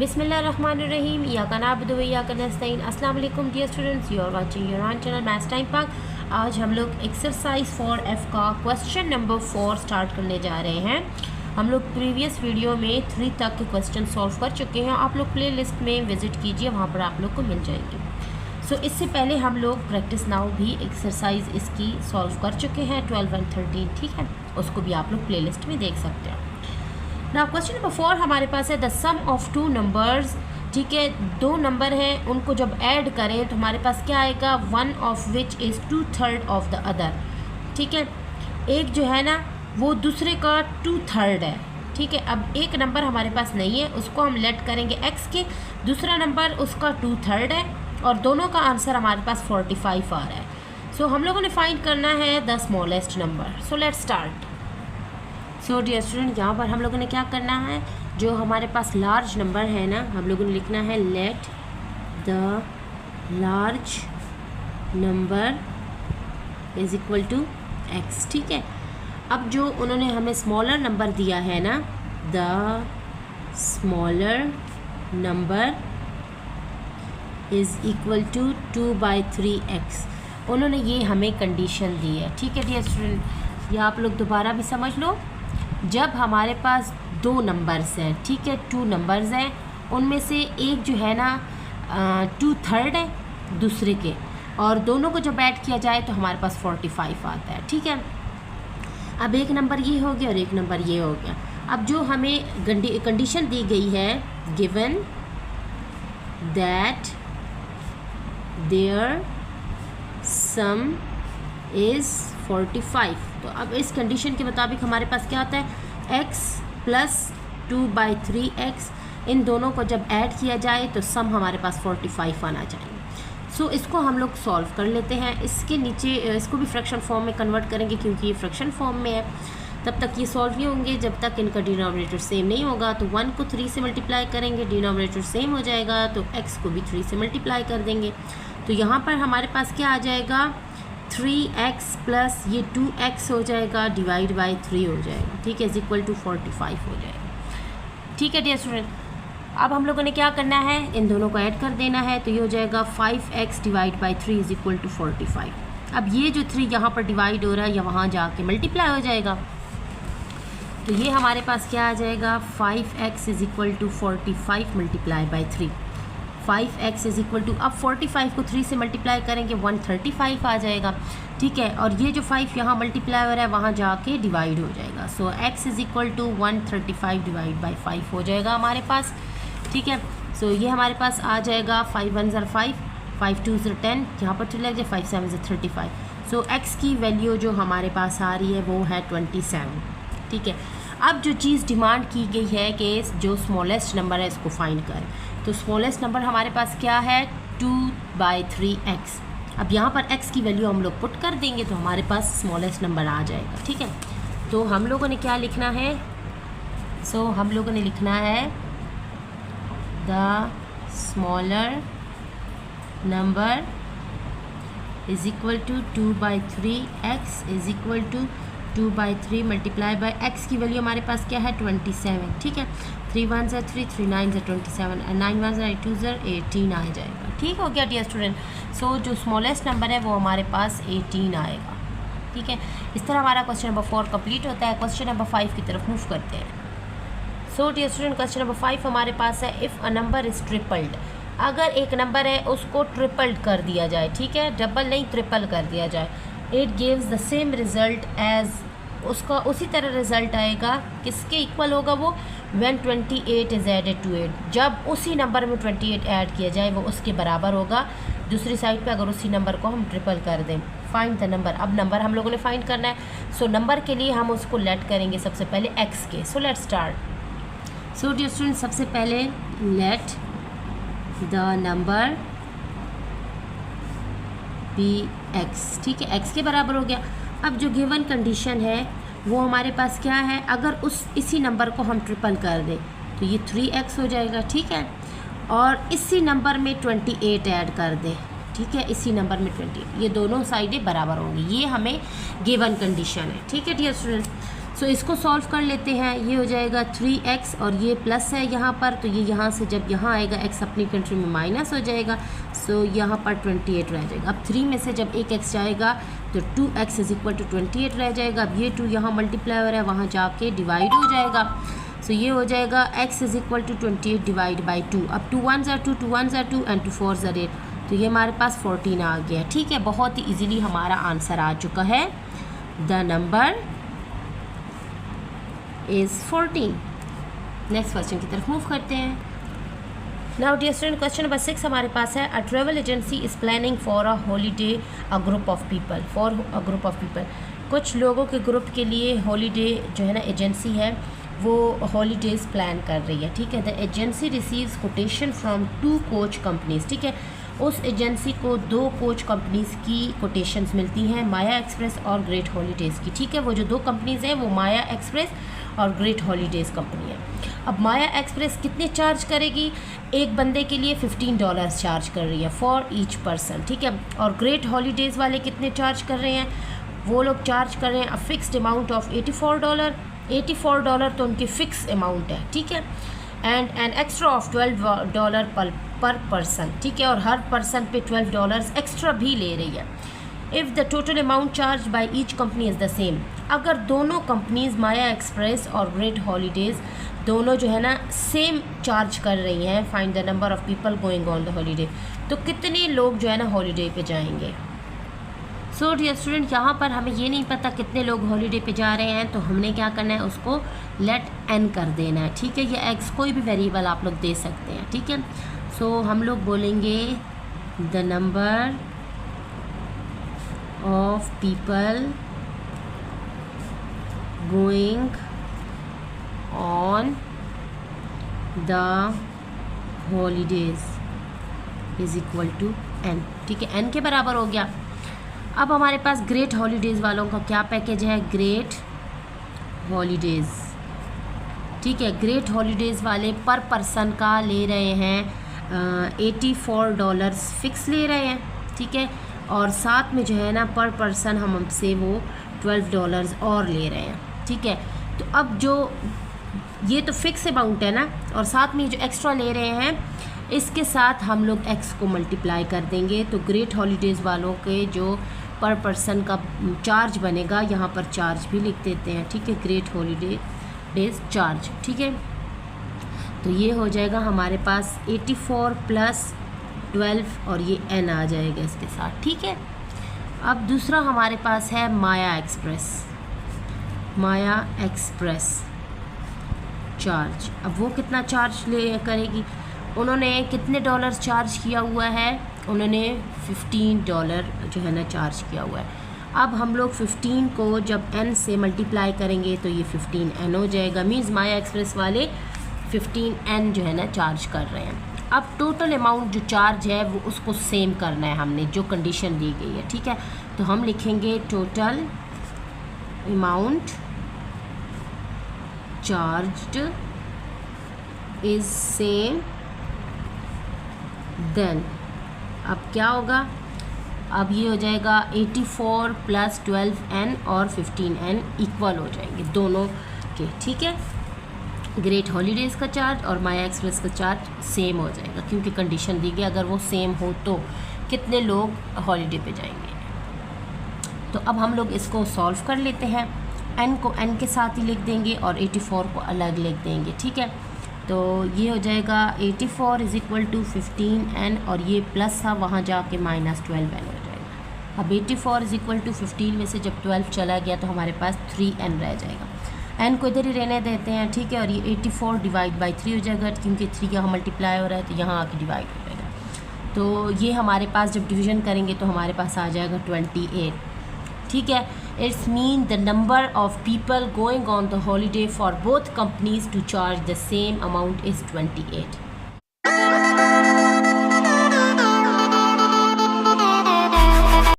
बिस्मिल्लाहिर्रहमानिर्रहीम या कनाबदु व या नस्तईन। अस्सलाम वालेकुम dear students, you are watching your own channel maths time Pak. आज हम लोग एक्सरसाइज 4F का क्वेश्चन नंबर 4 स्टार्ट करने जा रहे हैं। हम लोग प्रीवियस वीडियो में 3 तक के क्वेश्चन सॉल्व कर चुके हैं। आप लोग प्ले लिस्ट में विज़िट कीजिए, वहाँ पर आप लोग को मिल जाएंगे। सो इससे पहले हम लोग प्रैक्टिस नाउ भी एक्सरसाइज इसकी सॉल्व कर चुके हैं 12 और 13, ठीक है। उसको भी आप लोग प्ले लिस्ट में देख सकते हैं। ना क्वेश्चन नंबर 4 हमारे पास है द सम ऑफ 2 नंबर्स, ठीक है। 2 नंबर हैं, उनको जब ऐड करें तो हमारे पास क्या आएगा, 1 of which is 2/3 of the other, ठीक है। एक जो है ना वो दूसरे का 2/3 है, ठीक है। अब एक नंबर हमारे पास नहीं है, उसको हम लेट करेंगे x के, दूसरा नंबर उसका 2/3 है और दोनों का आंसर हमारे पास 45 आ रहा है। सो हम लोगों ने फाइंड करना है the smallest number. So let's start. So dear student, यहाँ पर हम लोगों ने क्या करना है, जो हमारे पास लार्ज नंबर है ना, हम लोगों ने लिखना है let the large number is equal to x, ठीक है। अब जो उन्होंने हमें स्मॉलर नंबर दिया है ना, the smaller number is equal to 2/3x, उन्होंने ये हमें कंडीशन दी है, ठीक है डियर स्टूडेंट। ये आप लोग दोबारा भी समझ लो। जब हमारे पास 2 नंबर्स हैं, ठीक है, 2 नंबर्स हैं, उनमें से एक जो है ना 2/3 है दूसरे के, और दोनों को जब ऐड किया जाए तो हमारे पास 45 आता है, ठीक है। अब एक नंबर ये हो गया और एक नंबर ये हो गया। अब जो हमें कंडीशन दी गई है, given that their sum is 45, तो अब इस कंडीशन के मुताबिक हमारे पास क्या आता है, x प्लस 2/3x, इन दोनों को जब ऐड किया जाए तो सम हमारे पास 45 आना चाहिए। सो इसको हम लोग सॉल्व कर लेते हैं। इसके नीचे इसको भी फ्रैक्शन फॉर्म में कन्वर्ट करेंगे, क्योंकि ये फ्रैक्शन फॉर्म में है। तब तक ये सॉल्व नहीं होंगे जब तक इनका डिनोमिनेटर सेम नहीं होगा। तो 1 को 3 से मल्टीप्लाई करेंगे, डिनोमिनेटर सेम हो जाएगा, तो x को भी 3 से मल्टीप्लाई कर देंगे। तो यहाँ पर हमारे पास क्या आ जाएगा, 3x प्लस ये 2x हो जाएगा, डिवाइड बाई 3 हो जाएगा, ठीक है, इज इक्वल टू 45 हो जाएगा, ठीक है डियर स्टूडेंट। अब हम लोगों ने क्या करना है, इन दोनों को ऐड कर देना है, तो ये हो जाएगा 5x divide by 3 is equal to 45। अब ये जो 3 यहाँ पर डिवाइड हो रहा है या वहाँ जाके मल्टीप्लाई हो जाएगा, तो ये हमारे पास क्या आ जाएगा, 5x is equal to 45 multiply by 3। 5x is equal to, अब 45 को 3 से मल्टीप्लाई करेंगे 135 आ जाएगा, ठीक है। और ये जो 5 यहाँ मल्टीप्लाई हो रहा है वहाँ जाके डिवाइड हो जाएगा। So x is equal to 135 divide by 5 हो जाएगा हमारे पास, ठीक है। सो ये हमारे पास आ जाएगा 5 1 ज़र 5, 5 2 ज़र 10, यहाँ पर 2 लग जाए, 5 7 ज़र 35। सो x की वैल्यू जो हमारे पास आ रही है वो है 27, ठीक है। अब जो चीज़ डिमांड की गई है कि जो स्मॉलेस्ट नंबर है इसको फाइंड करें, तो स्मॉलेस्ट नंबर हमारे पास क्या है, 2/3x। अब यहाँ पर x की वैल्यू हम लोग पुट कर देंगे तो हमारे पास स्मॉलेस्ट नंबर आ जाएगा, ठीक है। तो हम लोगों ने क्या लिखना है, सो हम लोगों ने लिखना है the smaller number is equal to 2/3x is equal to 2/3 multiply by x की वैल्यू हमारे पास क्या है, 27, ठीक है। 3 1 ज़र 3, 3 9 ज़र 27, 9 1 ज़र 2 ज़र 18 आ जाएगा, ठीक हो गया डियर स्टूडेंट। सो जो स्मॉलेस्ट नंबर है वो हमारे पास 18 आएगा, ठीक है। इस तरह हमारा क्वेश्चन नंबर 4 कंप्लीट होता है। क्वेश्चन नंबर 5 की तरफ मूव करते हैं। So dear student, question number 5 हमारे पास है, if a number is tripled, अगर एक नंबर है उसको ट्रिपल्ड कर दिया जाए, ठीक है, डबल नहीं ट्रिपल कर दिया जाए, it gives the same result as, उसका उसी तरह रिज़ल्ट आएगा, किसके इक्वल होगा वो, व्हेन 28 इज़ एडेड टू 8, जब उसी नंबर में 28 ऐड किया जाए वो उसके बराबर होगा। दूसरी साइड पे अगर उसी नंबर को हम ट्रिपल कर दें। फाइंड द नंबर, अब नंबर हम लोगों ने फाइंड करना है। सो नंबर के लिए हम उसको लेट करेंगे सबसे पहले x के। So let start. So dear student, सबसे पहले let the number be x, ठीक है, x के बराबर हो गया। अब जो गिवन कंडीशन है वो हमारे पास क्या है, अगर इसी नंबर को हम ट्रिपल कर दें तो ये 3x हो जाएगा, ठीक है। और इसी नंबर में 28 ऐड कर दें, ठीक है, इसी नंबर में 28, ये दोनों साइडें बराबर होंगी। ये हमें गिवन कंडीशन है, ठीक है डियर स्टूडेंट। सो इसको सॉल्व कर लेते हैं। ये हो जाएगा 3x और ये प्लस है यहाँ पर, तो ये यहाँ से जब यहाँ आएगा x अपनी कंट्री में माइनस हो जाएगा। सो यहाँ पर 28 रह जाएगा। अब 3 में से जब एक x जाएगा तो 2x इज इक्वल टू 28 रह जाएगा। अब ये 2 यहाँ मल्टीप्लाई है, वहाँ जाके डिवाइड हो जाएगा। सो ये हो जाएगा x is equal to 28 divide by 2। अब 2 1s are 2, 2 1s are 2 and 2 4s are 8, तो ये हमारे पास 14 आ गया। ठीक है, बहुत ही ईजिली हमारा आंसर आ चुका है। The number is 14। Next question की तरफ मूव करते हैं। Now dear student, question number 6 हमारे पास है। A travel agency is planning for a holiday a group of people, for a group of people. कुछ लोगों के ग्रुप के लिए हॉलीडे जो है ना एजेंसी है वो हॉलीडेज़ प्लान कर रही है। ठीक है, the agency receives quotation from 2 coach companies. ठीक है, उस एजेंसी को 2 कोच कंपनीज़ की कोटेशंस मिलती हैं, माया एक्सप्रेस और ग्रेट हॉलीडेज़ की। ठीक है, वो जो 2 कंपनीज़ हैं वो माया एक्सप्रेस और ग्रेट हॉलीडेज़ कंपनी है। अब माया एक्सप्रेस कितने चार्ज करेगी? एक बंदे के लिए $15 चार्ज कर रही है फॉर ईच पर्सन। ठीक है, और ग्रेट हॉलीडेज़ वाले कितने चार्ज कर रहे हैं? वो लोग चार्ज कर रहे हैं अ फिक्स्ड अमाउंट ऑफ $84। $84 तो उनकी फ़िक्स अमाउंट है। ठीक है, एंड एन एक्स्ट्रा ऑफ $12 पर पर्सन। ठीक है, और हर पर्सन पे $12 एक्स्ट्रा भी ले रही है। If the total amount charge by each company is the same, अगर दोनों कंपनीज़ माया एक्सप्रेस और ग्रेट हॉलीडेज़ दोनों जो है ना सेम चार्ज कर रही हैं, find the number of people going on the holiday, तो कितने लोग जो है ना हॉलीडे पे जाएंगे। सो डियर स्टूडेंट, यहाँ पर हमें ये नहीं पता कितने लोग हॉलीडे पे जा रहे हैं, तो हमने क्या करना है, उसको लेट n कर देना है। ठीक है, ये x कोई भी वेरिएबल आप लोग दे सकते हैं। ठीक है, सो हम लोग बोलेंगे the number of people going on the holidays is equal to n। ठीक है, n के बराबर हो गया। अब हमारे पास ग्रेट हॉलीडेज़ वालों का क्या पैकेज है? Great holidays. ठीक है, ग्रेट हॉलीडेज़ वाले पर पर्सन का ले रहे हैं $84 फिक्स ले रहे हैं। ठीक है, और साथ में जो है ना पर पर्सन हमसे वो $12 और ले रहे हैं। ठीक है, तो अब जो ये तो फिक्स अमाउंट है ना, और साथ में जो एक्स्ट्रा ले रहे हैं इसके साथ हम लोग x को मल्टीप्लाई कर देंगे, तो ग्रेट हॉलीडेज़ वालों के जो पर पर्सन का चार्ज बनेगा, यहाँ पर चार्ज भी लिख देते हैं। ठीक है, ग्रेट हॉलीडेज़ चार्ज। ठीक है, तो ये हो जाएगा हमारे पास 84 + 12 और ये n आ जाएगा इसके साथ। ठीक है, अब दूसरा हमारे पास है माया एक्सप्रेस। माया एक्सप्रेस चार्ज, अब वो कितना चार्ज ले करेगी? उन्होंने कितने डॉलर चार्ज किया हुआ है? उन्होंने $15 जो है ना चार्ज किया हुआ है। अब हम लोग 15 को जब n से मल्टीप्लाई करेंगे तो ये 15n हो जाएगा। मीन्स माया एक्सप्रेस वाले 15n जो है ना चार्ज कर रहे हैं। अब टोटल अमाउंट जो चार्ज है वो उसको सेम करना है हमने, जो कंडीशन दी गई है। ठीक है, तो हम लिखेंगे total amount charged is same then. अब क्या होगा? अब ये हो जाएगा 84 + 12n और 15n इक्वल हो जाएंगे दोनों के। ठीक है, ग्रेट हॉलीडेज़ का चार्ज और माया एक्सप्रेस का चार्ज सेम हो जाएगा, क्योंकि कंडीशन दी गई अगर वो सेम हो तो कितने लोग हॉलीडे पे जाएंगे। तो अब हम लोग इसको सॉल्व कर लेते हैं। n को n के साथ ही लिख देंगे और 84 को अलग लिख देंगे। ठीक है, तो ये हो जाएगा 84 = 15n और ये प्लस था वहाँ जाके -12n हो जाएगा। अब 84 = 15 में से जब 12 चला गया तो हमारे पास 3n रह जाएगा। n को इधर ही रहने देते हैं। ठीक है, और ये 84 डिवाइड बाई 3 हो जाएगा, क्योंकि 3 यहाँ मल्टीप्लाई हो रहा है तो यहाँ आके डिवाइड हो जाएगा। तो ये हमारे पास जब डिवीज़न करेंगे तो हमारे पास आ जाएगा 28। ठीक है, it's mean the number of people going on the holiday for both companies to charge the same amount is 28।